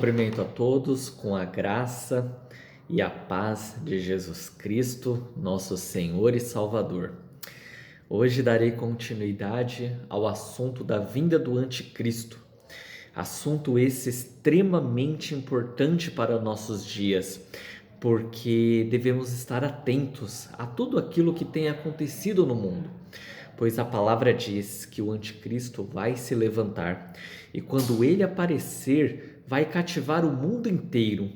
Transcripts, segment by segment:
Cumprimento a todos com a graça e a paz de Jesus Cristo, nosso Senhor e Salvador. Hoje darei continuidade ao assunto da vinda do Anticristo, assunto esse extremamente importante para nossos dias, porque devemos estar atentos a tudo aquilo que tem acontecido no mundo, pois a palavra diz que o Anticristo vai se levantar e quando ele aparecer, vai cativar o mundo inteiro.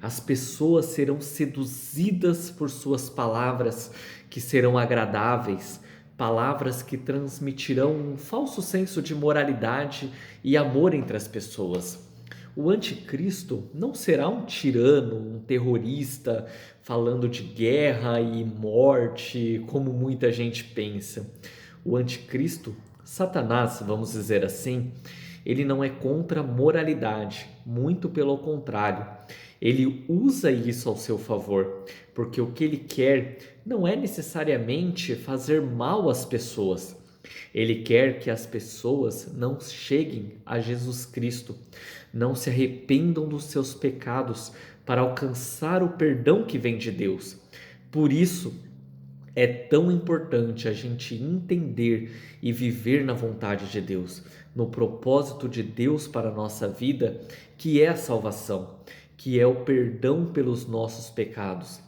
As pessoas serão seduzidas por suas palavras que serão agradáveis, palavras que transmitirão um falso senso de moralidade e amor entre as pessoas. O anticristo não será um tirano, um terrorista, falando de guerra e morte, como muita gente pensa. O anticristo, Satanás, vamos dizer assim, ele não é contra a moralidade, muito pelo contrário. Ele usa isso ao seu favor, porque o que ele quer não é necessariamente fazer mal às pessoas. Ele quer que as pessoas não cheguem a Jesus Cristo, não se arrependam dos seus pecados para alcançar o perdão que vem de Deus. Por isso, é tão importante a gente entender e viver na vontade de Deus, no propósito de Deus para a nossa vida, que é a salvação, que é o perdão pelos nossos pecados.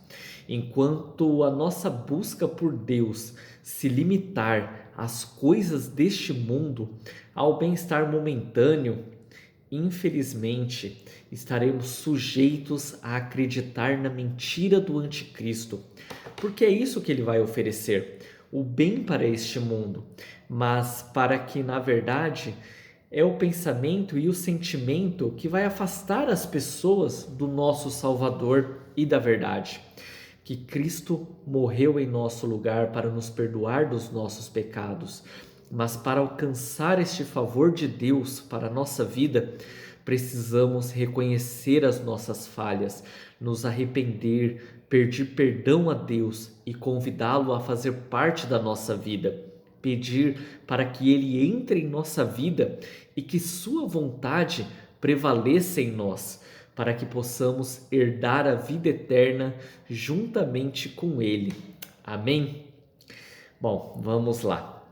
Enquanto a nossa busca por Deus se limitar às coisas deste mundo, ao bem-estar momentâneo, infelizmente estaremos sujeitos a acreditar na mentira do anticristo, porque é isso que ele vai oferecer, o bem para este mundo, mas para que na verdade é o pensamento e o sentimento que vai afastar as pessoas do nosso Salvador e da verdade. Que Cristo morreu em nosso lugar para nos perdoar dos nossos pecados, mas para alcançar este favor de Deus para a nossa vida, precisamos reconhecer as nossas falhas, nos arrepender, pedir perdão a Deus e convidá-lo a fazer parte da nossa vida. Pedir para que Ele entre em nossa vida e que Sua vontade prevaleça em nós, para que possamos herdar a vida eterna juntamente com Ele. Amém? Bom, vamos lá.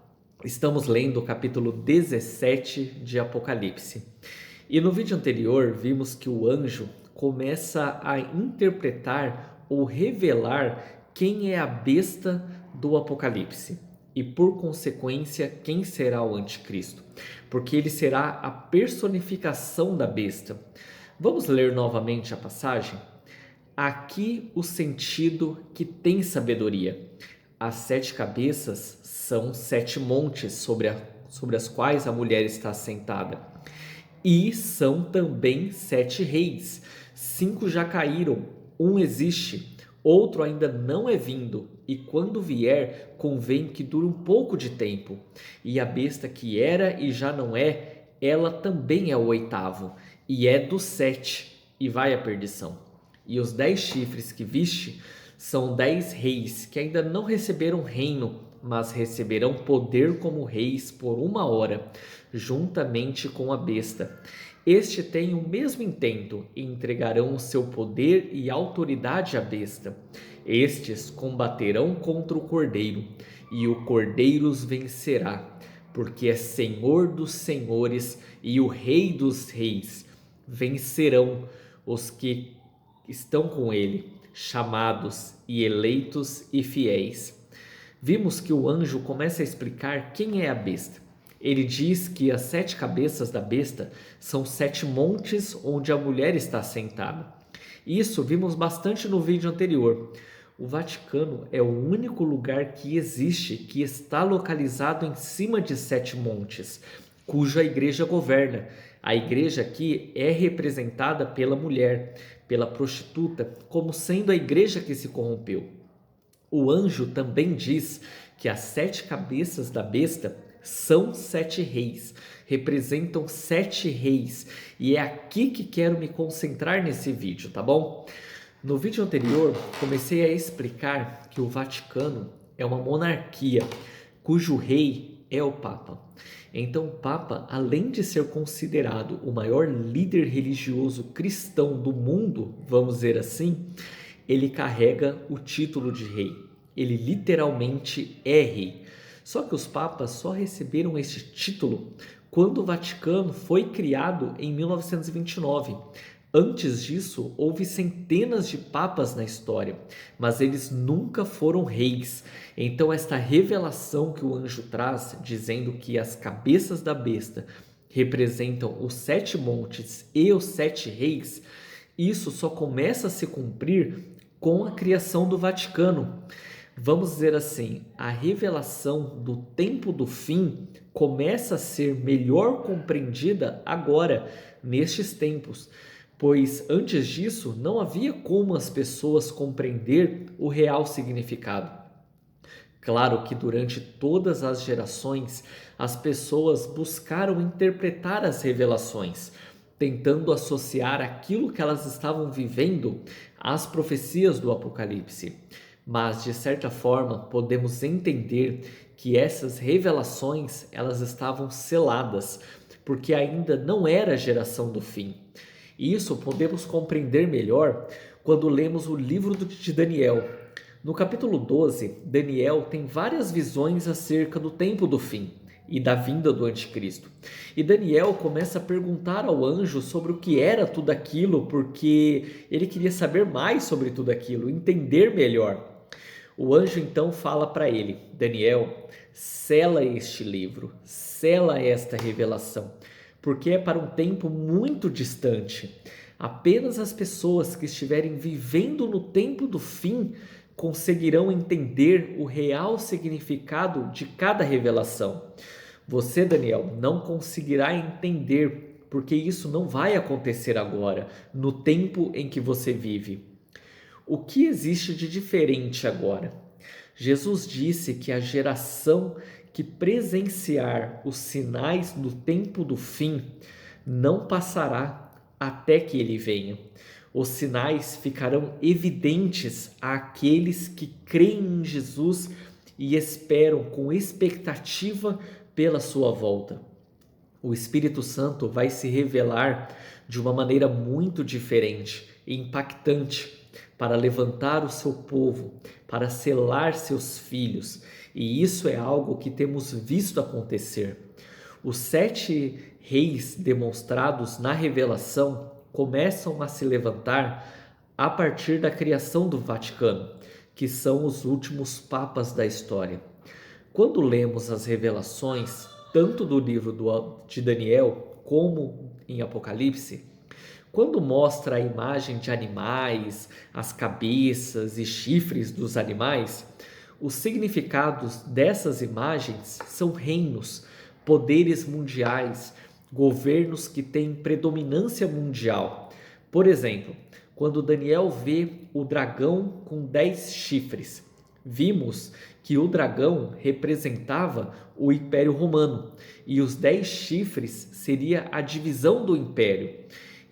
Estamos lendo o capítulo 17 de Apocalipse. E no vídeo anterior vimos que o anjo começa a interpretar ou revelar quem é a besta do Apocalipse e, por consequência, quem será o anticristo, porque ele será a personificação da besta. Vamos ler novamente a passagem? Aqui o sentido que tem sabedoria. As 7 cabeças são 7 montes sobre as quais a mulher está sentada. E são também 7 reis. 5 já caíram, um existe, outro ainda não é vindo, e quando vier, convém que dure um pouco de tempo. E a besta que era e já não é, ela também é o 8º, e é dos 7, e vai à perdição. E os 10 chifres que viste são 10 reis que ainda não receberam reino, mas receberão poder como reis por 1 hora, juntamente com a besta. Este tem o mesmo intento e entregarão o seu poder e autoridade à besta. Estes combaterão contra o cordeiro, e o cordeiro os vencerá, porque é Senhor dos senhores e o Rei dos reis. Vencerão os que estão com ele, chamados e eleitos e fiéis. Vimos que o anjo começa a explicar quem é a besta. Ele diz que as 7 cabeças da besta são 7 montes onde a mulher está sentada. Isso vimos bastante no vídeo anterior. O Vaticano é o único lugar que existe que está localizado em cima de 7 montes, cuja igreja governa. A igreja aqui é representada pela mulher, pela prostituta, como sendo a igreja que se corrompeu. O anjo também diz que as 7 cabeças da besta são 7 reis, representam 7 reis, e é aqui que quero me concentrar nesse vídeo, tá bom? No vídeo anterior, comecei a explicar que o Vaticano é uma monarquia, cujo rei é o Papa. Então, o Papa, além de ser considerado o maior líder religioso cristão do mundo, vamos dizer assim, ele carrega o título de rei. Ele literalmente é rei. Só que os papas só receberam este título quando o Vaticano foi criado em 1929. Antes disso, houve centenas de papas na história, mas eles nunca foram reis. Então, esta revelação que o anjo traz, dizendo que as cabeças da besta representam os 7 montes e os 7 reis, isso só começa a se cumprir com a criação do Vaticano. Vamos dizer assim, a revelação do tempo do fim começa a ser melhor compreendida agora, nestes tempos, pois antes disso não havia como as pessoas compreender o real significado. Claro que durante todas as gerações as pessoas buscaram interpretar as revelações, tentando associar aquilo que elas estavam vivendo às profecias do Apocalipse. Mas de certa forma podemos entender que essas revelações elas estavam seladas, porque ainda não era a geração do fim. E isso podemos compreender melhor quando lemos o livro de Daniel. No capítulo 12, Daniel tem várias visões acerca do tempo do fim e da vinda do anticristo. E Daniel começa a perguntar ao anjo sobre o que era tudo aquilo, porque ele queria saber mais sobre tudo aquilo, entender melhor. O anjo então fala para ele: Daniel, sela este livro, sela esta revelação, porque é para um tempo muito distante. Apenas as pessoas que estiverem vivendo no tempo do fim conseguirão entender o real significado de cada revelação. Você, Daniel, não conseguirá entender, porque isso não vai acontecer agora, no tempo em que você vive. O que existe de diferente agora? Jesus disse que a geração que presenciar os sinais do tempo do fim não passará até que ele venha. Os sinais ficarão evidentes àqueles que creem em Jesus e esperam com expectativa pela sua volta. O Espírito Santo vai se revelar de uma maneira muito diferente e impactante para levantar o seu povo, para selar seus filhos, e isso é algo que temos visto acontecer. Os 7 reis demonstrados na revelação começam a se levantar a partir da criação do Vaticano, que são os últimos papas da história. Quando lemos as revelações, tanto do livro de Daniel como em Apocalipse, quando mostra a imagem de animais, as cabeças e chifres dos animais, os significados dessas imagens são reinos, poderes mundiais, governos que têm predominância mundial. Por exemplo, quando Daniel vê o dragão com 10 chifres, vimos que o dragão representava o Império Romano e os 10 chifres seria a divisão do império.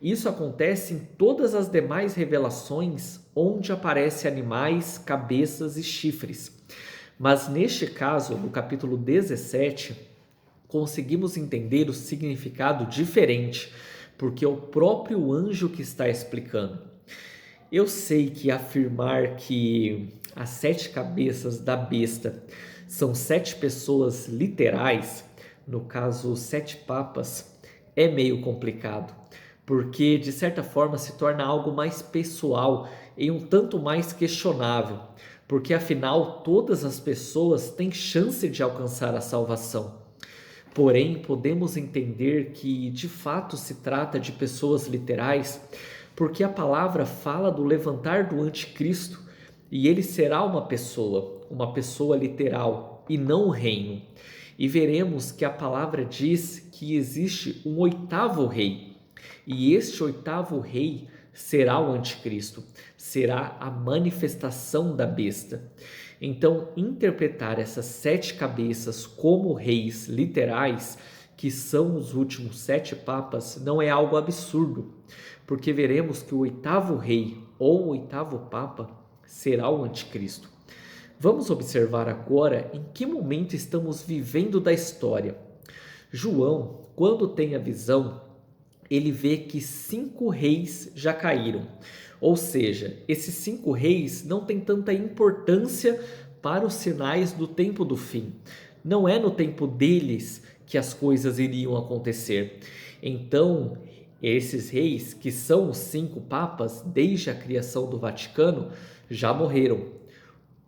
Isso acontece em todas as demais revelações onde aparecem animais, cabeças e chifres. Mas neste caso, no capítulo 17, conseguimos entender o significado diferente, porque é o próprio anjo que está explicando. Eu sei que afirmar que as 7 cabeças da besta são 7 pessoas literais, no caso, 7 papas, é meio complicado, porque de certa forma se torna algo mais pessoal e um tanto mais questionável, porque afinal todas as pessoas têm chance de alcançar a salvação. Porém, podemos entender que de fato se trata de pessoas literais, porque a palavra fala do levantar do anticristo e ele será uma pessoa literal e não um reino. E veremos que a palavra diz que existe um 8º rei. E este 8º rei será o anticristo, será a manifestação da besta. Então, interpretar essas 7 cabeças como reis literais, que são os últimos 7 papas, não é algo absurdo, porque veremos que o 8º rei ou o 8º papa será o anticristo. Vamos observar agora em que momento estamos vivendo da história. João, quando tem a visão, ele vê que 5 reis já caíram. Ou seja, esses 5 reis não têm tanta importância para os sinais do tempo do fim. Não é no tempo deles que as coisas iriam acontecer. Então, esses reis, que são os 5 papas desde a criação do Vaticano, já morreram.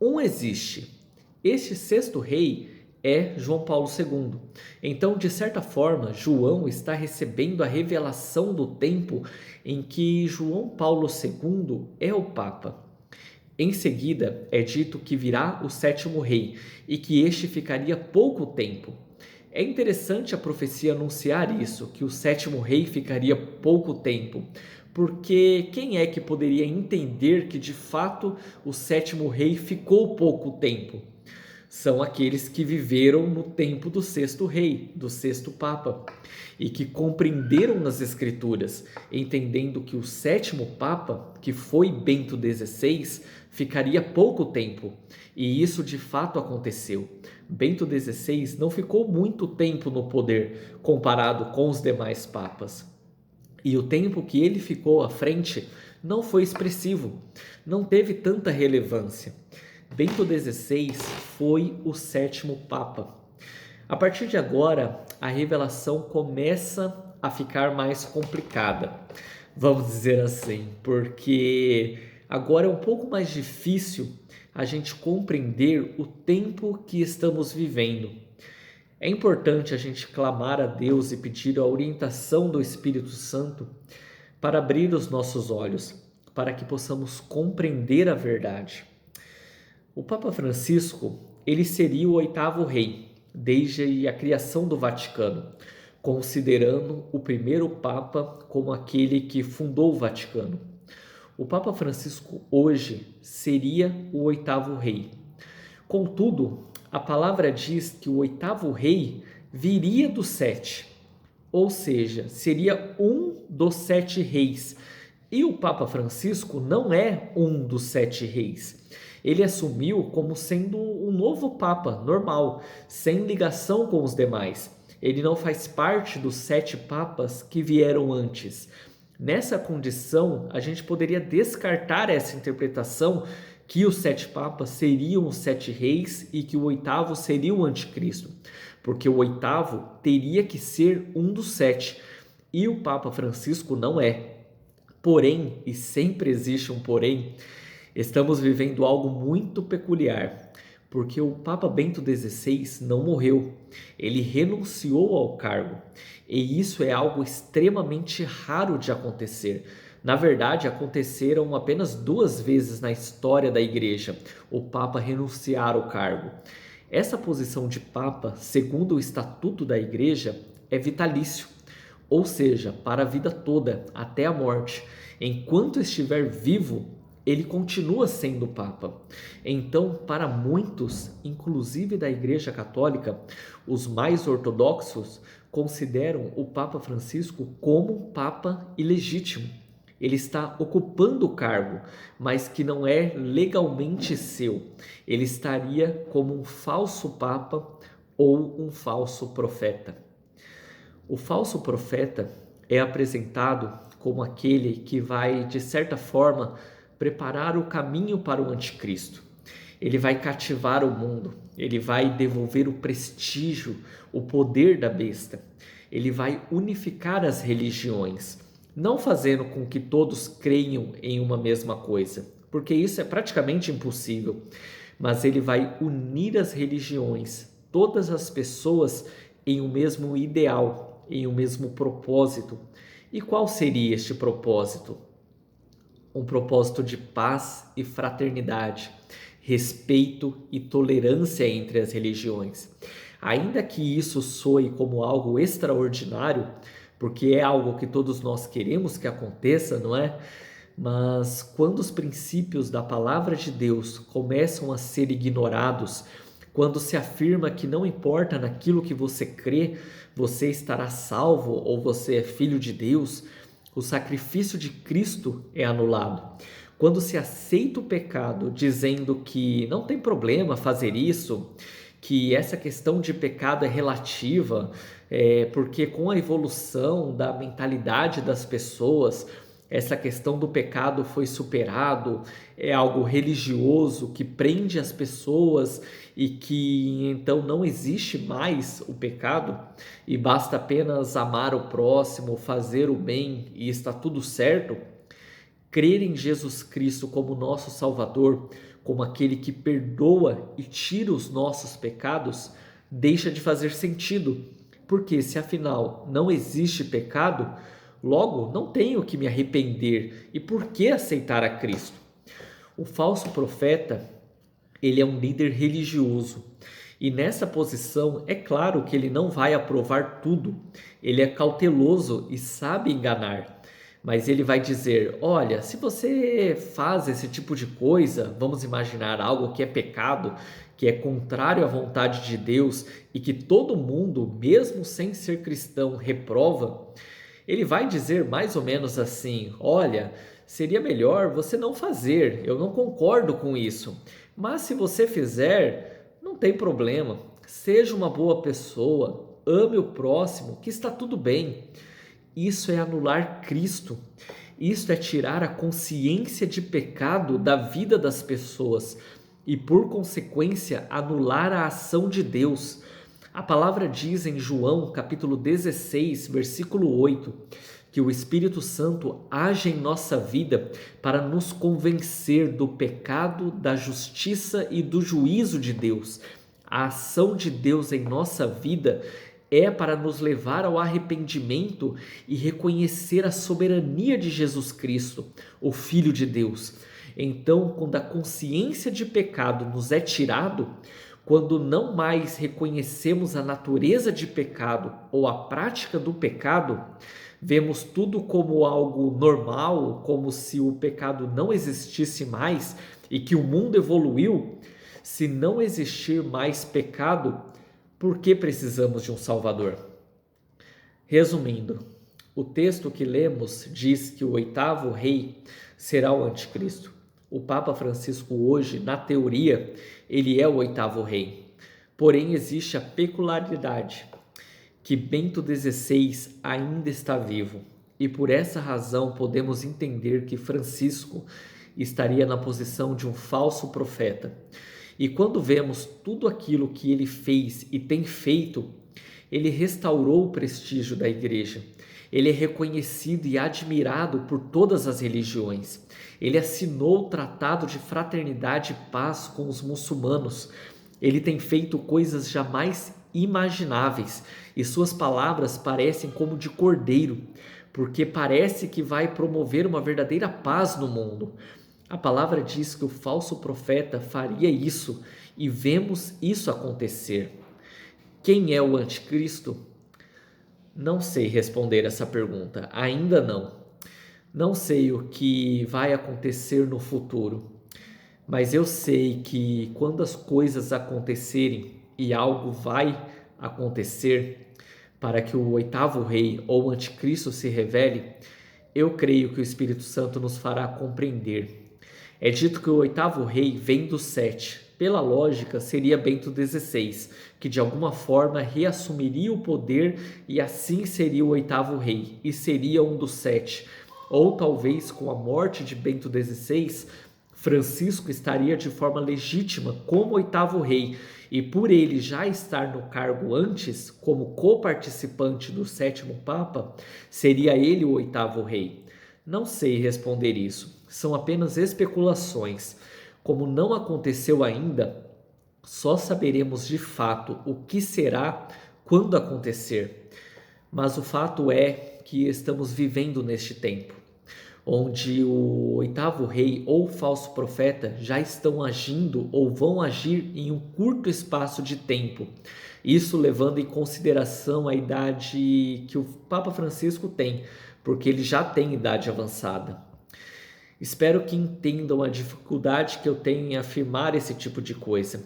Um existe. Este 6º rei é João Paulo II. Então, de certa forma, João está recebendo a revelação do tempo em que João Paulo II é o Papa. Em seguida, é dito que virá o 7º rei e que este ficaria pouco tempo. É interessante a profecia anunciar isso, que o 7º rei ficaria pouco tempo, porque quem é que poderia entender que de fato o 7º rei ficou pouco tempo? São aqueles que viveram no tempo do 6º rei, do 6º papa, e que compreenderam as escrituras, entendendo que o 7º papa, que foi Bento XVI, ficaria pouco tempo. E isso de fato aconteceu. Bento XVI não ficou muito tempo no poder comparado com os demais papas. E o tempo que ele ficou à frente não foi expressivo, não teve tanta relevância. Bento XVI foi o 7º Papa. A partir de agora, a revelação começa a ficar mais complicada, vamos dizer assim, porque agora é um pouco mais difícil a gente compreender o tempo que estamos vivendo. É importante a gente clamar a Deus e pedir a orientação do Espírito Santo para abrir os nossos olhos, para que possamos compreender a verdade. O Papa Francisco, ele seria o 8º rei, desde a criação do Vaticano, considerando o primeiro Papa como aquele que fundou o Vaticano. O Papa Francisco hoje seria o 8º rei. Contudo, a palavra diz que o 8º rei viria do 7, ou seja, seria um dos 7 reis. E o Papa Francisco não é um dos 7 reis. Ele assumiu como sendo um novo Papa, normal, sem ligação com os demais. Ele não faz parte dos 7 papas que vieram antes. Nessa condição, a gente poderia descartar essa interpretação que os 7 papas seriam os 7 reis e que o 8º seria o anticristo, porque o 8º teria que ser um dos 7 e o Papa Francisco não é. Porém, e sempre existe um porém, estamos vivendo algo muito peculiar, porque o Papa Bento XVI não morreu, ele renunciou ao cargo, e isso é algo extremamente raro de acontecer. Na verdade, aconteceram apenas 2 vezes na história da Igreja, o Papa renunciar ao cargo. Essa posição de Papa, segundo o Estatuto da Igreja, é vitalício, ou seja, para a vida toda, até a morte. Enquanto estiver vivo, ele continua sendo Papa. Então, para muitos, inclusive da Igreja Católica, os mais ortodoxos consideram o Papa Francisco como um Papa ilegítimo. Ele está ocupando o cargo, mas que não é legalmente seu. Ele estaria como um falso Papa ou um falso profeta. O falso profeta é apresentado como aquele que vai, de certa forma, preparar o caminho para o anticristo. Ele vai cativar o mundo, ele vai devolver o prestígio, o poder da besta. Ele vai unificar as religiões, não fazendo com que todos creiam em uma mesma coisa, porque isso é praticamente impossível, mas ele vai unir as religiões, todas as pessoas em um mesmo ideal, em um mesmo propósito. E qual seria este propósito? Um propósito de paz e fraternidade, respeito e tolerância entre as religiões. Ainda que isso soe como algo extraordinário, porque é algo que todos nós queremos que aconteça, não é? Mas quando os princípios da palavra de Deus começam a ser ignorados, quando se afirma que não importa naquilo que você crê, você estará salvo ou você é filho de Deus, o sacrifício de Cristo é anulado. quando se aceita o pecado dizendo que não tem problema fazer isso, que essa questão de pecado é relativa, porque com a evolução da mentalidade das pessoas, essa questão do pecado foi superado, é algo religioso que prende as pessoas e que então não existe mais o pecado e basta apenas amar o próximo, fazer o bem e está tudo certo. Crer em Jesus Cristo como nosso Salvador, como aquele que perdoa e tira os nossos pecados, deixa de fazer sentido, porque se afinal não existe pecado, logo não tenho que me arrepender e por que aceitar a Cristo? O falso profeta, ele é um líder religioso e nessa posição é claro que ele não vai aprovar tudo, ele é cauteloso e sabe enganar. Mas ele vai dizer: olha, se você faz esse tipo de coisa, vamos imaginar algo que é pecado, que é contrário à vontade de Deus e que todo mundo, mesmo sem ser cristão, reprova. Ele vai dizer mais ou menos assim: olha, seria melhor você não fazer, eu não concordo com isso. Mas se você fizer, não tem problema. Seja uma boa pessoa, ame o próximo, que está tudo bem. Isso é anular Cristo. Isso é tirar a consciência de pecado da vida das pessoas e, por consequência, anular a ação de Deus. A palavra diz em João, capítulo 16, versículo 8, que o Espírito Santo age em nossa vida para nos convencer do pecado, da justiça e do juízo de Deus. A ação de Deus em nossa vida é para nos levar ao arrependimento e reconhecer a soberania de Jesus Cristo, o Filho de Deus. Então, quando a consciência de pecado nos é tirado, quando não mais reconhecemos a natureza de pecado ou a prática do pecado, vemos tudo como algo normal, como se o pecado não existisse mais e que o mundo evoluiu. Se não existir mais pecado, por que precisamos de um Salvador? Resumindo, o texto que lemos diz que o oitavo rei será o anticristo. O Papa Francisco hoje, na teoria, ele é o oitavo rei. Porém, existe a peculiaridade que Bento XVI ainda está vivo. E por essa razão podemos entender que Francisco estaria na posição de um falso profeta. E quando vemos tudo aquilo que ele fez e tem feito, ele restaurou o prestígio da igreja. Ele é reconhecido e admirado por todas as religiões. Ele assinou o tratado de fraternidade e paz com os muçulmanos. Ele tem feito coisas jamais imagináveis e suas palavras parecem como de cordeiro, porque parece que vai promover uma verdadeira paz no mundo. A palavra diz que o falso profeta faria isso e vemos isso acontecer. Quem é o anticristo? Não sei responder essa pergunta, ainda não. Não sei o que vai acontecer no futuro, mas eu sei que quando as coisas acontecerem e algo vai acontecer para que o oitavo rei ou o anticristo se revele, eu creio que o Espírito Santo nos fará compreender. É dito que o oitavo rei vem do 7. Pela lógica, seria Bento XVI, que de alguma forma reassumiria o poder e assim seria o oitavo rei, e seria um dos 7. Ou talvez com a morte de Bento XVI, Francisco estaria de forma legítima como oitavo rei, e por ele já estar no cargo antes, como coparticipante do sétimo Papa, seria ele o oitavo rei. Não sei responder isso. São apenas especulações. Como não aconteceu ainda, só saberemos de fato o que será quando acontecer. Mas o fato é que estamos vivendo neste tempo, onde o oitavo rei ou falso profeta já estão agindo ou vão agir em um curto espaço de tempo. Isso levando em consideração a idade que o Papa Francisco tem, porque ele já tem idade avançada. Espero que entendam a dificuldade que eu tenho em afirmar esse tipo de coisa,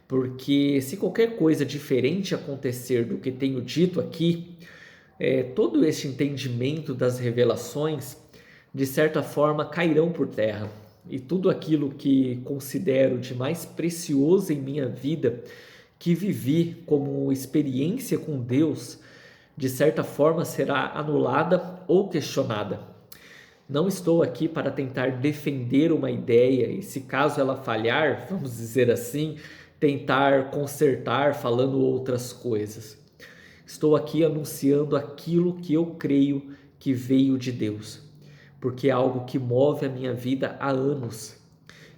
porque se qualquer coisa diferente acontecer do que tenho dito aqui, todo esse entendimento das revelações, de certa forma, cairão por terra. e tudo aquilo que considero de mais precioso em minha vida, que vivi como experiência com Deus, de certa forma será anulada ou questionada. Não estou aqui para tentar defender uma ideia e, se caso ela falhar, vamos dizer assim, tentar consertar falando outras coisas. Estou aqui anunciando aquilo que eu creio que veio de Deus, porque é algo que move a minha vida há anos.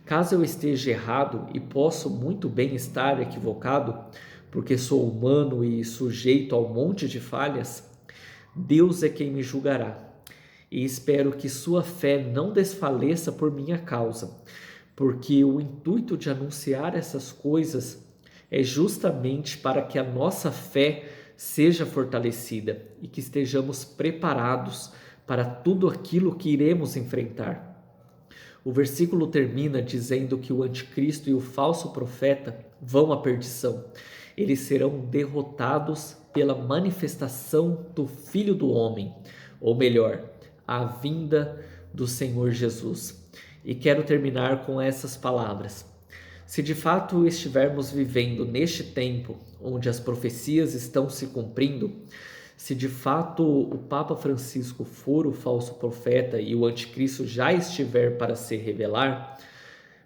Caso eu esteja errado, e posso muito bem estar equivocado, porque sou humano e sujeito a um monte de falhas, Deus é quem me julgará. E espero que sua fé não desfaleça por minha causa, porque o intuito de anunciar essas coisas é justamente para que a nossa fé seja fortalecida e que estejamos preparados para tudo aquilo que iremos enfrentar. O versículo termina dizendo que o anticristo e o falso profeta vão à perdição. Eles serão derrotados pela manifestação do Filho do Homem, ou melhor, a vinda do Senhor Jesus. E quero terminar com essas palavras. Se de fato estivermos vivendo neste tempo onde as profecias estão se cumprindo, se de fato o Papa Francisco for o falso profeta e o anticristo já estiver para se revelar,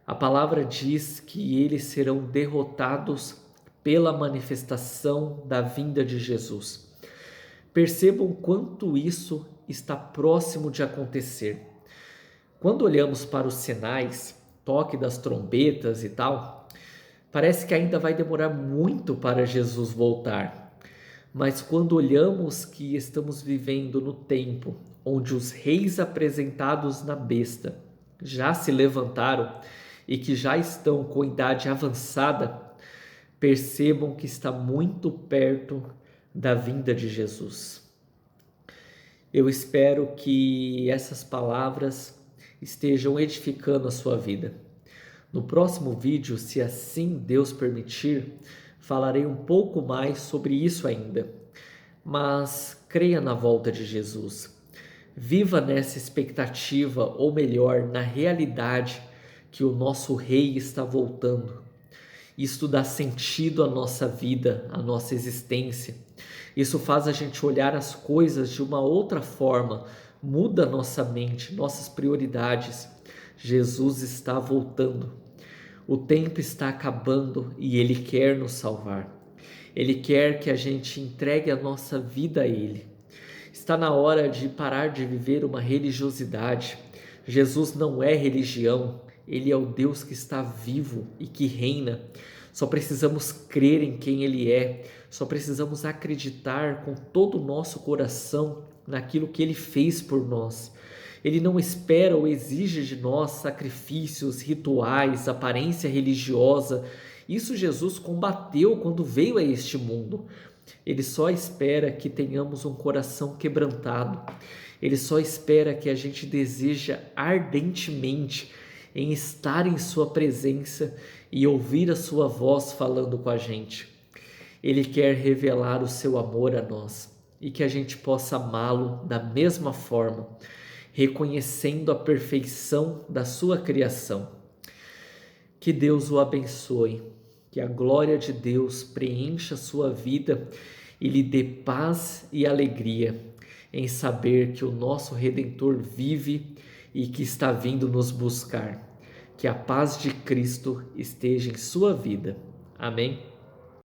a palavra diz que eles serão derrotados pela manifestação da vinda de Jesus. Percebam quanto isso está próximo de acontecer. Quando olhamos para os sinais, toque das trombetas e tal, parece que ainda vai demorar muito para Jesus voltar. Mas quando olhamos que estamos vivendo no tempo onde os reis apresentados na besta já se levantaram e que já estão com idade avançada, percebam que está muito perto da vinda de Jesus. Eu espero que essas palavras estejam edificando a sua vida. No próximo vídeo, se assim Deus permitir, falarei um pouco mais sobre isso ainda. Mas creia na volta de Jesus. Viva nessa expectativa, ou melhor, na realidade que o nosso Rei está voltando. Isto dá sentido à nossa vida, à nossa existência. Isso faz a gente olhar as coisas de uma outra forma, muda nossa mente, nossas prioridades. Jesus está voltando. O tempo está acabando e Ele quer nos salvar. Ele quer que a gente entregue a nossa vida a Ele. Está na hora de parar de viver uma religiosidade. Jesus não é religião, Ele é o Deus que está vivo e que reina. Só precisamos crer em quem Ele é, só precisamos acreditar com todo o nosso coração naquilo que Ele fez por nós. Ele não espera ou exige de nós sacrifícios, rituais, aparência religiosa. Isso Jesus combateu quando veio a este mundo. Ele só espera que tenhamos um coração quebrantado. Ele só espera que a gente deseja ardentemente em estar em sua presença e ouvir a sua voz falando com a gente. Ele quer revelar o seu amor a nós e que a gente possa amá-lo da mesma forma, reconhecendo a perfeição da sua criação. Que Deus o abençoe, que a glória de Deus preencha a sua vida e lhe dê paz e alegria em saber que o nosso Redentor vive e que está vindo nos buscar. Que a paz de Cristo esteja em sua vida. Amém?